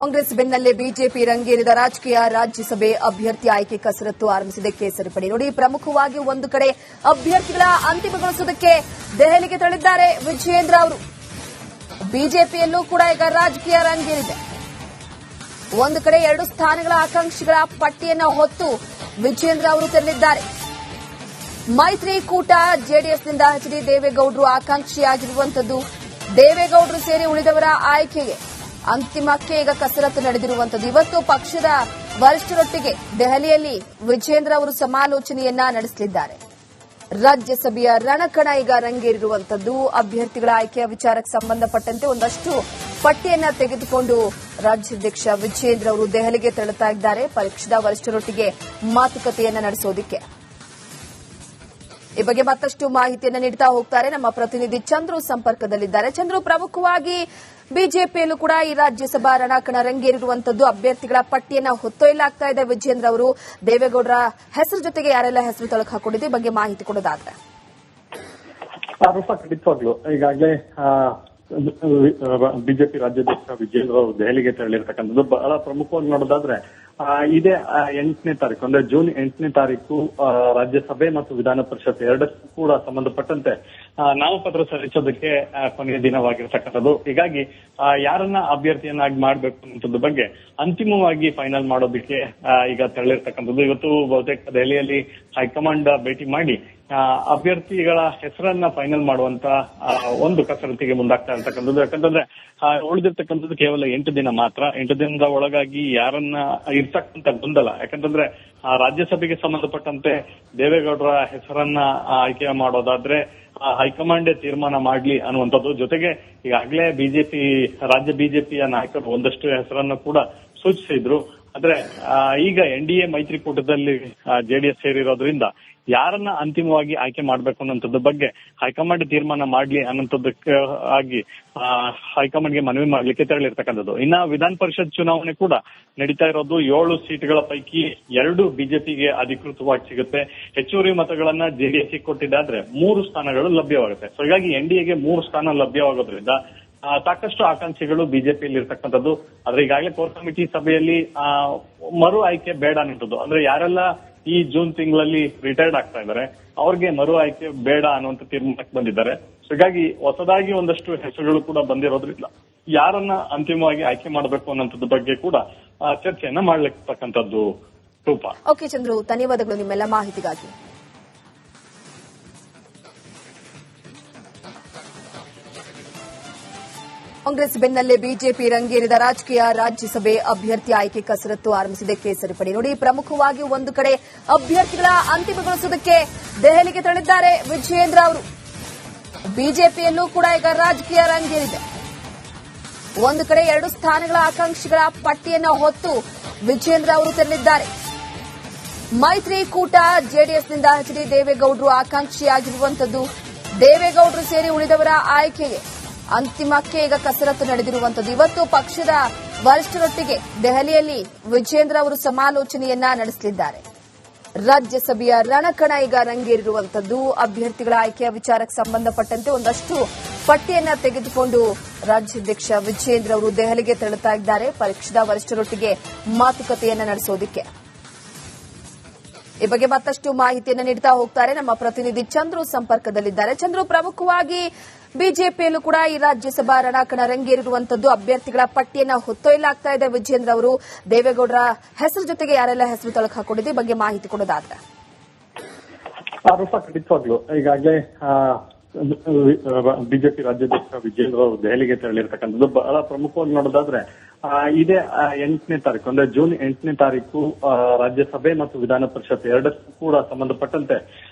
ಕಾಂಗ್ರೆಸ್ ಬೆನ್ನಲ್ಲೇ ಬಿಜೆಪಿ ರಂಗೇರಿದ ರಾಜಕೀಯ ರಾಜ್ಯಸಭೆ ಅಭ್ಯರ್ಥಿ ಆಯ್ಕೆ ಕಸರತ್ತು ಆರಂಭಿಸಿದೆ ಕೇಸರಿ ಪಡೆ. ನೋಡಿ, ಪ್ರಮುಖವಾಗಿ ಒಂದು ಕಡೆ ಅಭ್ಯರ್ಥಿಗಳ ಅಂತಿಮಗೊಳಿಸುವುದಕ್ಕೆ ದೆಹಲಿಗೆ ತೆರಳಿದ್ದಾರೆ ವಿಜಯೇಂದ್ರ ಅವರು. ಬಿಜೆಪಿಯಲ್ಲೂ ಕೂಡ ಈಗ ರಾಜಕೀಯ ರಂಗೇರಿದೆ. ಒಂದು ಕಡೆ 2 ಸ್ಥಾನಗಳ ಆಕಾಂಕ್ಷಿಗಳ ಪಟ್ಟಿಯನ್ನು ಹೊತ್ತು ವಿಜಯೇಂದ್ರ ಅವರು ತೆರಳಿದ್ದಾರೆ. ಮೈತ್ರಿಕೂಟ ಜೆಡಿಎಸ್ನಿಂದ ಎಚ್ ಡಿ ದೇವೇಗೌಡರು ಆಕಾಂಕ್ಷಿಯಾಗಿರುವಂತದ್ದು. ದೇವೇಗೌಡರು ಸೇರಿ ಉಳಿದವರ ಆಯ್ಕೆಗೆ ಅಂತಿಮಕ್ಕೆ ಈಗ ಕಸರತ್ತು ನಡೆದಿರುವಂತದ್ದು. ಇವತ್ತು ಪಕ್ಷದ ವರಿಷ್ಠರೊಟ್ಟಿಗೆ ದೆಹಲಿಯಲ್ಲಿ ವಿಜಯೇಂದ್ರ ಅವರು ಸಮಾಲೋಚನೆಯನ್ನ ನಡೆಸಲಿದ್ದಾರೆ. ರಾಜ್ಯಸಭೆಯ ರಣಕಣ ಈಗ ರಂಗೇರಿರುವಂತದ್ದು. ಅಭ್ಯರ್ಥಿಗಳ ಆಯ್ಕೆಯ ವಿಚಾರಕ್ಕೆ ಸಂಬಂಧಪಟ್ಟಂತೆ ಒಂದಷ್ಟು ಪಟ್ಟಿಯನ್ನ ತೆಗೆದುಕೊಂಡು ರಾಜ್ಯಾಧ್ಯಕ್ಷ ವಿಜಯೇಂದ್ರ ಅವರು ದೆಹಲಿಗೆ ತೆರಳುತ್ತಾ ಇದ್ದಾರೆ ಪಕ್ಷದ ವರಿಷ್ಠರೊಟ್ಟಿಗೆ ಮಾತುಕತೆಯನ್ನ ನಡೆಸೋದಕ್ಕೆ. ಈ ಬಗ್ಗೆ ಮತ್ತಷ್ಟು ಮಾಹಿತಿಯನ್ನು ನೀಡುತ್ತಾ ಹೋಗ್ತಾರೆ ನಮ್ಮ ಪ್ರತಿನಿಧಿ ಚಂದ್ರು ಸಂಪರ್ಕದಲ್ಲಿದ್ದಾರೆ. ಚಂದ್ರು, ಪ್ರಮುಖವಾಗಿ ಬಿಜೆಪಿಯಲ್ಲೂ ಕೂಡ ಈ ರಾಜ್ಯಸಭಾ ರಣಕಣ ರಂಗೇರಿರುವಂತದ್ದು. ಅಭ್ಯರ್ಥಿಗಳ ಪಟ್ಟಿಯನ್ನ ಹೊತ್ತೊಯ್ಯಲಾಗ್ತಾ ಇದೆ ವಿಜಯೇಂದ್ರ ಅವರು. ದೇವೇಗೌಡರ ಹೆಸರು ಜೊತೆಗೆ ಯಾರೆಲ್ಲ ಹೆಸರು ತಳಕು ಹಾಕೊಂಡಿದೆ ಈ ಬಗ್ಗೆ ಮಾಹಿತಿ ಕೊಡೋದಾದ್ರೆ. ಖಂಡಿತವಾಗ್ಲು ಈಗಾಗಲೇ ಬಿಜೆಪಿ ರಾಜ್ಯಾಧ್ಯಕ್ಷ ವಿಜಯೇಂದ್ರ ಅವರು ದೆಹಲಿಗೆ ತೆರಳಿರ್ತಕ್ಕಂಥದ್ದು. ಬಹಳ ಪ್ರಮುಖವಾಗಿ ನೋಡೋದಾದ್ರೆ ಇದೇ 8ನೇ ತಾರೀಕು ಅಂದ್ರೆ ಜೂನ್ 8ನೇ ತಾರೀಕು ರಾಜ್ಯಸಭೆ ಮತ್ತು ವಿಧಾನ ಪರಿಷತ್ ಎರಡಕ್ಕೂ ಕೂಡ ಸಂಬಂಧಪಟ್ಟಂತೆ ನಾಮಪತ್ರ ಸಲ್ಲಿಸೋದಕ್ಕೆ ಕೊನೆಯ ದಿನವಾಗಿರ್ತಕ್ಕಂಥದ್ದು. ಹೀಗಾಗಿ ಯಾರನ್ನ ಅಭ್ಯರ್ಥಿಯನ್ನಾಗಿ ಮಾಡಬೇಕು ಅನ್ನೋದ್ರ ಬಗ್ಗೆ ಅಂತಿಮವಾಗಿ ಫೈನಲ್ ಮಾಡೋದಕ್ಕೆ ಈಗ ತೆರಳಿರ್ತಕ್ಕಂಥದ್ದು. ಇವತ್ತು ಬಹುತೇಕ ದೆಹಲಿಯಲ್ಲಿ ಹೈಕಮಾಂಡ್ ಭೇಟಿ ಮಾಡಿ ಅಭ್ಯರ್ಥಿಗಳ ಹೆಸರನ್ನ ಫೈನಲ್ ಮಾಡುವಂತ ಒಂದು ಕಸರತ್ತಿಗೆ ಮುಂದಾಗ್ತಾ ಇರ್ತಕ್ಕಂಥದ್ದು. ಯಾಕಂತಂದ್ರೆ ಉಳಿದಿರ್ತಕ್ಕಂಥದ್ದು ಕೇವಲ 8 ದಿನ ಮಾತ್ರ. 8 ದಿನದ ಒಳಗಾಗಿ ಯಾರನ್ನ ಇರ್ತಕ್ಕಂಥ ಗೊಂದಲ, ಯಾಕಂತಂದ್ರೆ ರಾಜ್ಯಸಭೆಗೆ ಸಂಬಂಧಪಟ್ಟಂತೆ ದೇವೇಗೌಡರ ಹೆಸರನ್ನ ಆಯ್ಕೆ ಮಾಡೋದಾದ್ರೆ ಹೈಕಮಾಂಡೇ ತೀರ್ಮಾನ ಮಾಡ್ಲಿ ಅನ್ನುವಂಥದ್ದು. ಜೊತೆಗೆ ಈಗಾಗಲೇ ರಾಜ್ಯ ಬಿಜೆಪಿಯ ನಾಯಕರು ಒಂದಷ್ಟು ಹೆಸರನ್ನು ಕೂಡ ಸೂಚಿಸಿದ್ರು. ಆದ್ರೆ ಈಗ ಎನ್ಡಿಎ ಮೈತ್ರಿಕೂಟದಲ್ಲಿ ಜೆಡಿಎಸ್ ಸೇರಿರೋದ್ರಿಂದ ಯಾರನ್ನ ಅಂತಿಮವಾಗಿ ಆಯ್ಕೆ ಮಾಡಬೇಕು ಅನ್ನೋಂಥದ್ದು ಬಗ್ಗೆ ಹೈಕಮಾಂಡ್ ತೀರ್ಮಾನ ಮಾಡ್ಲಿ ಅನ್ನೋಂಥದ್ದಕ್ಕೆ ಆಗಿ ಹೈಕಮಾಂಡ್ಗೆ ಮನವಿ ಮಾಡ್ಲಿಕ್ಕೆ ತೆರಳಿರ್ತಕ್ಕಂಥದ್ದು. ಇನ್ನ ವಿಧಾನ ಪರಿಷತ್ ಚುನಾವಣೆ ಕೂಡ ನಡೀತಾ ಇರೋದು. 7 ಸೀಟ್ಗಳ ಪೈಕಿ 2 ಬಿಜೆಪಿಗೆ ಅಧಿಕೃತವಾಗಿ ಸಿಗುತ್ತೆ. ಹೆಚ್ಚುವರಿ ಮತಗಳನ್ನ ಜೆಡಿಎಸ್ಗೆ ಕೊಟ್ಟಿದ್ದಾದ್ರೆ 3 ಸ್ಥಾನಗಳು ಲಭ್ಯವಾಗುತ್ತೆ. ಸೊ ಹೀಗಾಗಿ ಎನ್ಡಿಎಗೆ 3 ಸ್ಥಾನ ಲಭ್ಯವಾಗೋದ್ರಿಂದ ಸಾಕಷ್ಟು ಆಕಾಂಕ್ಷಿಗಳು ಬಿಜೆಪಿಯಲ್ಲಿ ಇರ್ತಕ್ಕಂಥದ್ದು. ಆದ್ರೆ ಈಗಾಗಲೇ ಕೋರ್ ಕಮಿಟಿ ಸಭೆಯಲ್ಲಿ ಮರು ಆಯ್ಕೆ ಬೇಡ ಅನ್ನೋದು, ಅಂದ್ರೆ ಯಾರೆಲ್ಲ ಈ ಜೂನ್ ತಿಂಗಳಲ್ಲಿ ರಿಟೈರ್ಡ್ ಆಗ್ತಾ ಇದ್ದಾರೆ ಅವ್ರಿಗೆ ಮರು ಆಯ್ಕೆ ಬೇಡ ಅನ್ನುವಂತ ತೀರ್ಮಾನಕ್ಕೆ ಬಂದಿದ್ದಾರೆ. ಸೊ ಹೀಗಾಗಿ ಹೊಸದಾಗಿ ಒಂದಷ್ಟು ಹೆಸರುಗಳು ಕೂಡ ಬಂದಿರೋದ್ರಿಂದ ಯಾರನ್ನ ಅಂತಿಮವಾಗಿ ಆಯ್ಕೆ ಮಾಡಬೇಕು ಅನ್ನೋಂಥದ್ದು ಬಗ್ಗೆ ಕೂಡ ಚರ್ಚೆಯನ್ನ ಮಾಡ್ಲಿಕ್ಕಂತದ್ದು. ರೂಪ. ಓಕೆ ಚಂದ್ರು, ಧನ್ಯವಾದಗಳು ನಿಮ್ಮೆಲ್ಲ ಮಾಹಿತಿಗಾಗಿ. ಕಾಂಗ್ರೆಸ್ ಬೆನ್ನಲ್ಲೇ ಬಿಜೆಪಿ ರಂಗೇರಿದ ರಾಜಕೀಯ ರಾಜ್ಯಸಭೆ ಅಭ್ಯರ್ಥಿ ಆಯ್ಕೆ ಕಸರತ್ತು ಆರಂಭಿಸಿದೆ ಕೇಸರಿ ಪಡೆ. ನೋಡಿ, ಪ್ರಮುಖವಾಗಿ ಒಂದು ಕಡೆ ಅಭ್ಯರ್ಥಿಗಳ ಅಂತಿಮಗೊಳಿಸುವುದಕ್ಕೆ ದೆಹಲಿಗೆ ತೆರಳಿದ್ದಾರೆ ವಿಜಯೇಂದ್ರ ಅವರು. ಬಿಜೆಪಿಯಲ್ಲೂ ಕೂಡ ಈಗ ರಾಜಕೀಯ ರಂಗೇರಿದೆ. ಒಂದು ಕಡೆ 2 ಸ್ಥಾನಗಳ ಆಕಾಂಕ್ಷಿಗಳ ಪಟ್ಟಿಯನ್ನು ಹೊತ್ತು ವಿಜಯೇಂದ್ರ ಅವರು ತೆರಳಿದ್ದಾರೆ. ಮೈತ್ರಿಕೂಟ ಜೆಡಿಎಸ್ನಿಂದ ಎಚ್ ಡಿ ದೇವೇಗೌಡರು ಆಕಾಂಕ್ಷಿಯಾಗಿರುವಂತದ್ದು. ದೇವೇಗೌಡರು ಸೇರಿ ಉಳಿದವರ ಆಯ್ಕೆಗೆ ಅಂತಿಮಕ್ಕೆ ಈಗ ಕಸರತ್ತು ನಡೆದಿರುವಂತದ್ದು. ಇವತ್ತು ಪಕ್ಷದ ವರಿಷ್ಠರೊಟ್ಟಿಗೆ ದೆಹಲಿಯಲ್ಲಿ ವಿಜಯೇಂದ್ರ ಅವರು ಸಮಾಲೋಚನೆಯನ್ನ ನಡೆಸಲಿದ್ದಾರೆ. ರಾಜ್ಯಸಭೆಯ ರಣಕಣ ಈಗ ರಂಗೇರಿರುವಂತದ್ದು. ಅಭ್ಯರ್ಥಿಗಳ ಆಯ್ಕೆಯ ವಿಚಾರಕ್ಕೆ ಸಂಬಂಧಪಟ್ಟಂತೆ ಒಂದಷ್ಟು ಪಟ್ಟಿಯನ್ನ ತೆಗೆದುಕೊಂಡು ರಾಜ್ಯಾಧ್ಯಕ್ಷ ವಿಜಯೇಂದ್ರ ಅವರು ದೆಹಲಿಗೆ ತೆರಳುತ್ತಾ ಇದ್ದಾರೆ ಪಕ್ಷದ ವರಿಷ್ಠರೊಟ್ಟಿಗೆ ಮಾತುಕತೆಯನ್ನ ನಡೆಸೋದಕ್ಕೆ. ಈ ಬಗ್ಗೆ ಮತ್ತಷ್ಟು ಮಾಹಿತಿಯನ್ನು ನೀಡುತ್ತಾ ಹೋಗ್ತಾರೆ ನಮ್ಮ ಪ್ರತಿನಿಧಿ ಚಂದ್ರು ಸಂಪರ್ಕದಲ್ಲಿದ್ದಾರೆ. ಚಂದ್ರು, ಪ್ರಮುಖವಾಗಿ ಬಿಜೆಪಿಯಲ್ಲೂ ಕೂಡ ಈ ರಾಜ್ಯಸಭಾ ರಣಕಣ ರಂಗೇರಿರುವಂತದ್ದು. ಅಭ್ಯರ್ಥಿಗಳ ಪಟ್ಟಿಯನ್ನ ಹೊತ್ತೊಯ್ಯಲಾಗ್ತಾ ಇದೆ ವಿಜಯೇಂದ್ರ ಅವರು. ದೇವೇಗೌಡರ ಹೆಸರು ಜೊತೆಗೆ ಯಾರೆಲ್ಲ ಹೆಸರು ತಳಕು ಹಾಕೊಂಡಿದೆ ಈ ಬಗ್ಗೆ ಮಾಹಿತಿ ಕೊಡೋದಾದ್ರೆ. ಖಂಡಿತವಾಗ್ಲು ಈಗಾಗಲೇ ಬಿಜೆಪಿ ರಾಜ್ಯಾಧ್ಯಕ್ಷ ವಿಜಯೇಂದ್ರ ಅವರು ದೆಹಲಿಗೆ ತೆರಳಿರ್ತಕ್ಕಂಥದ್ದು. ಬಹಳ ಪ್ರಮುಖವಾಗಿ ನೋಡೋದಾದ್ರೆ ಇದೇ 8ನೇ ತಾರೀಕು ಅಂದ್ರೆ ಜೂನ್ 8ನೇ ತಾರೀಕು ರಾಜ್ಯಸಭೆ ಮತ್ತು ವಿಧಾನ ಪರಿಷತ್ ಎರಡಕ್ಕೂ ಕೂಡ ಸಂಬಂಧಪಟ್ಟಂತೆ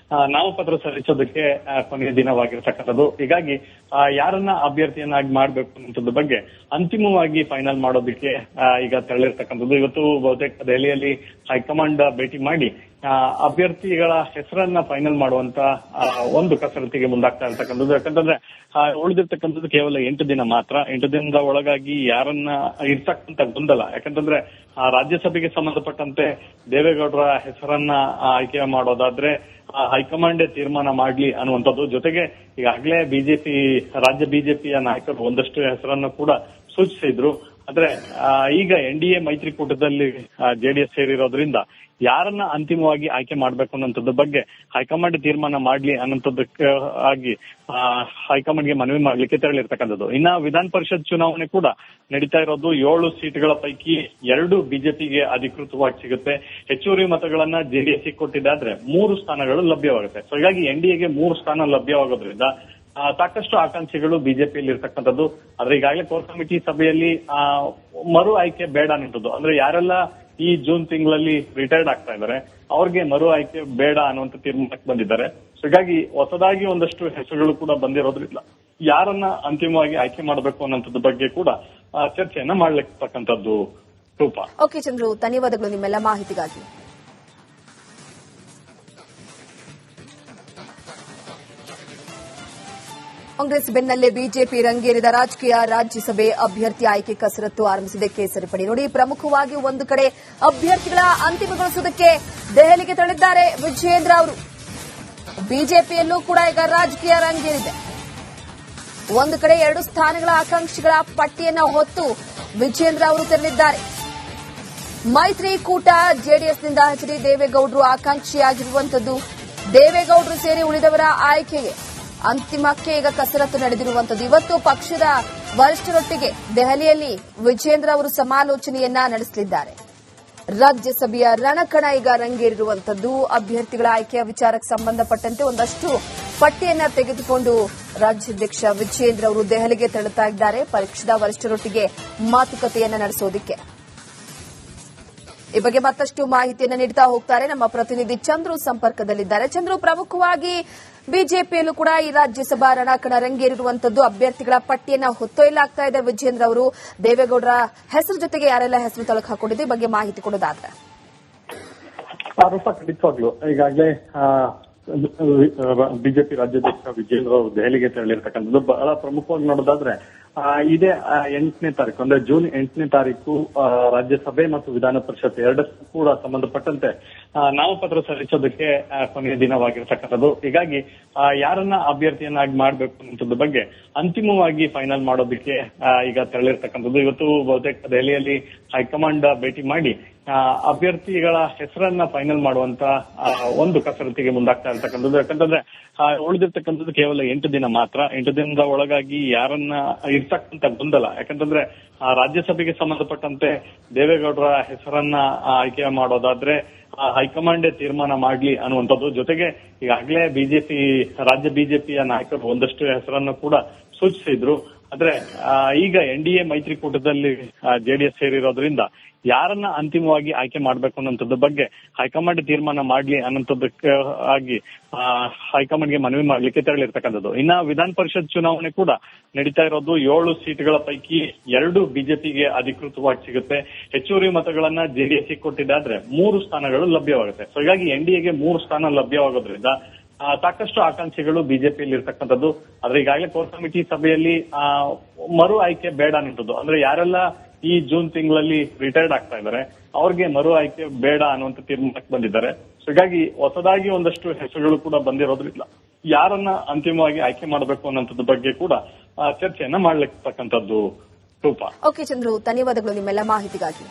ನಾಮಪತ್ರ ಸಲ್ಲಿಸೋದಕ್ಕೆ ಕೊನೆಯ ದಿನವಾಗಿರ್ತಕ್ಕಂಥದ್ದು. ಹೀಗಾಗಿ ಯಾರನ್ನ ಅಭ್ಯರ್ಥಿಯನ್ನಾಗಿ ಮಾಡಬೇಕು ಅನ್ನೋದ್ರ ಬಗ್ಗೆ ಅಂತಿಮವಾಗಿ ಫೈನಲ್ ಮಾಡೋದಕ್ಕೆ ಈಗ ತೆರಳಿರ್ತಕ್ಕಂಥದ್ದು. ಇವತ್ತು ಬಹುತೇಕ ದೆಹಲಿಯಲ್ಲಿ ಹೈಕಮಾಂಡ್ ಭೇಟಿ ಮಾಡಿ ಅಭ್ಯರ್ಥಿಗಳ ಹೆಸರನ್ನ ಫೈನಲ್ ಮಾಡುವಂತ ಒಂದು ಕಸರತ್ತಿಗೆ ಮುಂದಾಗ್ತಾ ಇರ್ತಕ್ಕಂಥದ್ದು. ಯಾಕಂತಂದ್ರೆ ಉಳಿದಿರ್ತಕ್ಕಂಥದ್ದು ಕೇವಲ 8 ದಿನ ಮಾತ್ರ. 8 ದಿನದ ಒಳಗಾಗಿ ಯಾರನ್ನ ಇರ್ತಕ್ಕಂಥ ಗೊಂದಲ, ಯಾಕಂತಂದ್ರೆ ರಾಜ್ಯಸಭೆಗೆ ಸಂಬಂಧಪಟ್ಟಂತೆ ದೇವೇಗೌಡರ ಹೆಸರನ್ನ ಆಯ್ಕೆ ಮಾಡೋದಾದ್ರೆ ಹೈಕಮಾಂಡೇ ತೀರ್ಮಾನ ಮಾಡ್ಲಿ ಅನ್ನುವಂಥದ್ದು. ಜೊತೆಗೆ ಈಗಾಗಲೇ ರಾಜ್ಯ ಬಿಜೆಪಿಯ ನಾಯಕರು ಒಂದಷ್ಟು ಹೆಸರನ್ನು ಕೂಡ ಸೂಚಿಸಿದ್ರು. ಆದ್ರೆ ಈಗ NDA ಮೈತ್ರಿಕೂಟದಲ್ಲಿ JDS ಸೇರಿರೋದ್ರಿಂದ ಯಾರನ್ನ ಅಂತಿಮವಾಗಿ ಆಯ್ಕೆ ಮಾಡ್ಬೇಕು ಅನ್ನೋಂಥದ್ದು ಬಗ್ಗೆ ಹೈಕಮಾಂಡ್ ತೀರ್ಮಾನ ಮಾಡ್ಲಿ ಅನ್ನೋಂಥದ್ದಕ್ಕೆ ಆಗಿ ಹೈಕಮಾಂಡ್ಗೆ ಮನವಿ ಮಾಡ್ಲಿಕ್ಕೆ ತೆರಳಿರ್ತಕ್ಕಂಥದ್ದು. ಇನ್ನ ವಿಧಾನ ಪರಿಷತ್ ಚುನಾವಣೆ ಕೂಡ ನಡೀತಾ ಇರೋದು. 7 ಸೀಟ್ಗಳ ಪೈಕಿ 2 ಬಿಜೆಪಿಗೆ ಅಧಿಕೃತವಾಗಿ ಸಿಗುತ್ತೆ. ಹೆಚ್ಚುವರಿ ಮತಗಳನ್ನ JDS ಕೊಟ್ಟಿದ್ದಾದ್ರೆ 3 ಸ್ಥಾನಗಳು ಲಭ್ಯವಾಗುತ್ತೆ. ಸೊ ಹೀಗಾಗಿ NDAಗೆ 3 ಸ್ಥಾನ ಲಭ್ಯವಾಗೋದ್ರಿಂದ ಸಾಕಷ್ಟು ಆಕಾಂಕ್ಷಿಗಳು ಬಿಜೆಪಿಯಲ್ಲಿ ಇರ್ತಕ್ಕಂಥದ್ದು. ಆದ್ರೆ ಈಗಾಗಲೇ ಕೋರ್ ಕಮಿಟಿ ಸಭೆಯಲ್ಲಿ ಮರು ಆಯ್ಕೆ ಬೇಡ ಅನ್ನೋದು, ಅಂದ್ರೆ ಯಾರೆಲ್ಲ ಈ ಜೂನ್ ತಿಂಗಳಲ್ಲಿ ರಿಟೈರ್ಡ್ ಆಗ್ತಾ ಇದ್ದಾರೆ ಅವ್ರಿಗೆ ಮರು ಆಯ್ಕೆ ಬೇಡ ಅನ್ನುವಂತ ತೀರ್ಮಾನಕ್ಕೆ ಬಂದಿದ್ದಾರೆ. ಹೀಗಾಗಿ ಹೊಸದಾಗಿ ಒಂದಷ್ಟು ಹೆಸರುಗಳು ಕೂಡ ಬಂದಿರೋದ್ರಿಂದ ಯಾರನ್ನ ಅಂತಿಮವಾಗಿ ಆಯ್ಕೆ ಮಾಡಬೇಕು ಅನ್ನೋಂಥದ್ದು ಬಗ್ಗೆ ಕೂಡ ಚರ್ಚೆಯನ್ನ ಮಾಡ್ಲಿಕ್ಕಂತದ್ದು. ರೂಪಾ. ಓಕೆ ಚಂದ್ರು, ಧನ್ಯವಾದಗಳು ನಿಮ್ಮೆಲ್ಲ ಮಾಹಿತಿಗಾಗಿ. ಕಾಂಗ್ರೆಸ್ ಬೆನ್ನಲ್ಲೇ ಬಿಜೆಪಿ ರಂಗೇರಿದ ರಾಜಕೀಯ. ರಾಜ್ಯಸಭೆ ಅಭ್ಯರ್ಥಿ ಆಯ್ಕೆ ಕಸರತ್ತು ಆರಂಭಿಸಿದೆ ಕೇಸರಿ ಪಡೆ. ನೋಡಿ, ಪ್ರಮುಖವಾಗಿ ಒಂದು ಕಡೆ ಅಭ್ಯರ್ಥಿಗಳ ಅಂತಿಮಗೊಳಿಸುವುದಕ್ಕೆ ದೆಹಲಿಗೆ ತೆರಳಿದ್ದಾರೆ ವಿಜಯೇಂದ್ರ ಅವರು. ಬಿಜೆಪಿಯಲ್ಲೂ ಕೂಡ ಈಗ ರಾಜಕೀಯ ರಂಗೇರಿದೆ. ಒಂದು ಕಡೆ 2 ಸ್ಥಾನಗಳ ಆಕಾಂಕ್ಷಿಗಳ ಪಟ್ಟಿಯನ್ನು ಹೊತ್ತು ವಿಜಯೇಂದ್ರ ಅವರು ತೆರಳಿದ್ದಾರೆ. ಮೈತ್ರಿಕೂಟ ಜೆಡಿಎಸ್ನಿಂದ ಎಚ್ ಡಿ ದೇವೇಗೌಡರು ಆಕಾಂಕ್ಷಿಯಾಗಿರುವಂತದ್ದು. ದೇವೇಗೌಡರು ಸೇರಿ ಉಳಿದವರ ಆಯ್ಕೆಗೆ ಅಂತಿಮಕ್ಕೆ ಈಗ ಕಸರತ್ತು ನಡೆದಿರುವಂತದ್ದು. ಇವತ್ತು ಪಕ್ಷದ ವರಿಷ್ಠರೊಟ್ಟಿಗೆ ದೆಹಲಿಯಲ್ಲಿ ವಿಜಯೇಂದ್ರ ಅವರು ಸಮಾಲೋಚನೆಯನ್ನ ನಡೆಸಲಿದ್ದಾರೆ. ರಾಜ್ಯಸಭೆಯ ರಣಕಣ ಈಗ ರಂಗೇರಿರುವಂತದ್ದು. ಅಭ್ಯರ್ಥಿಗಳ ಆಯ್ಕೆಯ ವಿಚಾರಕ್ಕೆ ಸಂಬಂಧಪಟ್ಟಂತೆ ಒಂದಷ್ಟು ಪಟ್ಟಿಯನ್ನ ತೆಗೆದುಕೊಂಡು ರಾಜ್ಯಾಧ್ಯಕ್ಷ ವಿಜಯೇಂದ್ರ ಅವರು ದೆಹಲಿಗೆ ತೆರಳುತ್ತಾ ಇದ್ದಾರೆ ಪಕ್ಷದ ವರಿಷ್ಠರೊಟ್ಟಿಗೆ ಮಾತುಕತೆಯನ್ನ ನಡೆಸೋದಕ್ಕೆ. ಈ ಬಗ್ಗೆ ಮತ್ತಷ್ಟು ಮಾಹಿತಿಯನ್ನು ನೀಡುತ್ತಾ ಹೋಗ್ತಾರೆ ನಮ್ಮ ಪ್ರತಿನಿಧಿ ಚಂದ್ರು ಸಂಪರ್ಕದಲ್ಲಿದ್ದಾರೆ. ಚಂದ್ರು, ಪ್ರಮುಖವಾಗಿ ಬಿಜೆಪಿಯಲ್ಲೂ ಕೂಡ ಈ ರಾಜ್ಯಸಭಾ ರಣಕಣ ರಂಗೇರಿರುವಂತದ್ದು. ಅಭ್ಯರ್ಥಿಗಳ ಪಟ್ಟಿಯನ್ನ ಹೊತ್ತೊಯ್ಯಲಾಗ್ತಾ ಇದೆ ವಿಜಯೇಂದ್ರ ಅವರು. ದೇವೇಗೌಡರ ಹೆಸರು ಜೊತೆಗೆ ಯಾರೆಲ್ಲ ಹೆಸರು ತಳಕು ಹಾಕೊಂಡಿದೆ ಈ ಬಗ್ಗೆ ಮಾಹಿತಿ ಕೊಡೋದಾದ್ರೆ. ಖಂಡಿತವಾಗ್ಲು ಈಗಾಗಲೇ ಬಿಜೆಪಿ ರಾಜ್ಯಾಧ್ಯಕ್ಷ ವಿಜಯೇಂದ್ರ ಅವರು ದೆಹಲಿಗೆ ತೆರಳಿರ್ತಕ್ಕಂಥದ್ದು. ಬಹಳ ಪ್ರಮುಖವಾಗಿ ನೋಡೋದಾದ್ರೆ ಇದೇ 8ನೇ ತಾರೀಕು ಅಂದ್ರೆ ಜೂನ್ 8ನೇ ತಾರೀಕು ರಾಜ್ಯಸಭೆ ಮತ್ತು ವಿಧಾನ ಪರಿಷತ್ ಎರಡಕ್ಕೂ ಕೂಡ ಸಂಬಂಧಪಟ್ಟಂತೆ ನಾಮಪತ್ರ ಸಲ್ಲಿಸೋದಕ್ಕೆ ಕೊನೆಯ ದಿನವಾಗಿರ್ತಕ್ಕಂಥದ್ದು. ಹೀಗಾಗಿ ಯಾರನ್ನ ಅಭ್ಯರ್ಥಿಯನ್ನಾಗಿ ಮಾಡಬೇಕು ಅನ್ನೋದ್ರ ಬಗ್ಗೆ ಅಂತಿಮವಾಗಿ ಫೈನಲ್ ಮಾಡೋದಕ್ಕೆ ಈಗ ತೆರಳಿರ್ತಕ್ಕಂಥದ್ದು. ಇವತ್ತು ಬಹುತೇಕ ದೆಹಲಿಯಲ್ಲಿ ಹೈಕಮಾಂಡ್ ಭೇಟಿ ಮಾಡಿ ಅಭ್ಯರ್ಥಿಗಳ ಹೆಸರನ್ನ ಫೈನಲ್ ಮಾಡುವಂತ ಒಂದು ಕಸರತ್ತಿಗೆ ಮುಂದಾಗ್ತಾ ಇರ್ತಕ್ಕಂಥದ್ದು. ಯಾಕಂತಂದ್ರೆ ಉಳಿದಿರ್ತಕ್ಕಂಥದ್ದು ಕೇವಲ 8 ದಿನ ಮಾತ್ರ. 8 ದಿನದ ಒಳಗಾಗಿ ಯಾರನ್ನ ಇರ್ತಕ್ಕಂಥ ಗೊಂದಲ, ಯಾಕಂತಂದ್ರೆ ರಾಜ್ಯಸಭೆಗೆ ಸಂಬಂಧಪಟ್ಟಂತೆ ದೇವೇಗೌಡರ ಹೆಸರನ್ನ ಆಯ್ಕೆ ಮಾಡೋದಾದ್ರೆ ಹೈಕಮಾಂಡೇ ತೀರ್ಮಾನ ಮಾಡ್ಲಿ ಅನ್ನುವಂಥದ್ದು. ಜೊತೆಗೆ ಈಗಾಗಲೇ ರಾಜ್ಯ ಬಿಜೆಪಿಯ ನಾಯಕರು ಒಂದಷ್ಟು ಹೆಸರನ್ನು ಕೂಡ ಸೂಚಿಸಿದ್ರು. ಆದ್ರೆ ಈಗ NDA ಮೈತ್ರಿಕೂಟದಲ್ಲಿ JDS ಸೇರಿರೋದ್ರಿಂದ ಯಾರನ್ನ ಅಂತಿಮವಾಗಿ ಆಯ್ಕೆ ಮಾಡ್ಬೇಕು ಅನ್ನೋಂಥದ್ದು ಬಗ್ಗೆ ಹೈಕಮಾಂಡ್ ತೀರ್ಮಾನ ಮಾಡ್ಲಿ ಅನ್ನೋಂಥದ್ದಕ್ಕೆ ಆಗಿ ಹೈಕಮಾಂಡ್ಗೆ ಮನವಿ ಮಾಡ್ಲಿಕ್ಕೆ ತೆರಳಿರ್ತಕ್ಕಂಥದ್ದು. ಇನ್ನ ವಿಧಾನ ಪರಿಷತ್ ಚುನಾವಣೆ ಕೂಡ ನಡೀತಾ ಇರೋದು. 7 ಸೀಟ್ಗಳ ಪೈಕಿ 2 ಬಿಜೆಪಿಗೆ ಅಧಿಕೃತವಾಗಿ ಸಿಗುತ್ತೆ. ಹೆಚ್ಚುವರಿ ಮತಗಳನ್ನ JDS ಕೊಟ್ಟಿದ್ದಾದ್ರೆ 3 ಸ್ಥಾನಗಳು ಲಭ್ಯವಾಗುತ್ತೆ. ಸೊ ಹೀಗಾಗಿ NDAಗೆ 3 ಸ್ಥಾನ ಲಭ್ಯವಾಗೋದ್ರಿಂದ ಸಾಕಷ್ಟು ಆಕಾಂಕ್ಷಿಗಳು ಬಿಜೆಪಿಯಲ್ಲಿ ಇರ್ತಕ್ಕಂಥದ್ದು. ಆದ್ರೆ ಈಗಾಗಲೇ ಕೋರ್ ಕಮಿಟಿ ಸಭೆಯಲ್ಲಿ ಮರು ಆಯ್ಕೆ ಬೇಡ ಅನ್ನೋದು, ಅಂದ್ರೆ ಯಾರೆಲ್ಲ ಈ ಜೂನ್ ತಿಂಗಳಲ್ಲಿ ರಿಟೈರ್ಡ್ ಆಗ್ತಾ ಇದ್ದಾರೆ ಅವ್ರಿಗೆ ಮರು ಆಯ್ಕೆ ಬೇಡ ಅನ್ನುವಂತ ತೀರ್ಮಾನಕ್ಕೆ ಬಂದಿದ್ದಾರೆ. ಹೀಗಾಗಿ ಹೊಸದಾಗಿ ಒಂದಷ್ಟು ಹೆಸರುಗಳು ಕೂಡ ಬಂದಿರೋದ್ರಿಂದ ಯಾರನ್ನ ಅಂತಿಮವಾಗಿ ಆಯ್ಕೆ ಮಾಡಬೇಕು ಅನ್ನೋಂಥದ್ದು ಬಗ್ಗೆ ಕೂಡ ಚರ್ಚೆಯನ್ನ ಮಾಡ್ಲಿಕ್ಕಂತದ್ದು. ರೂಪಾ. ಓಕೆ ಚಂದ್ರು, ಧನ್ಯವಾದಗಳು ನಿಮ್ಮೆಲ್ಲ ಮಾಹಿತಿಗಾಗಿ.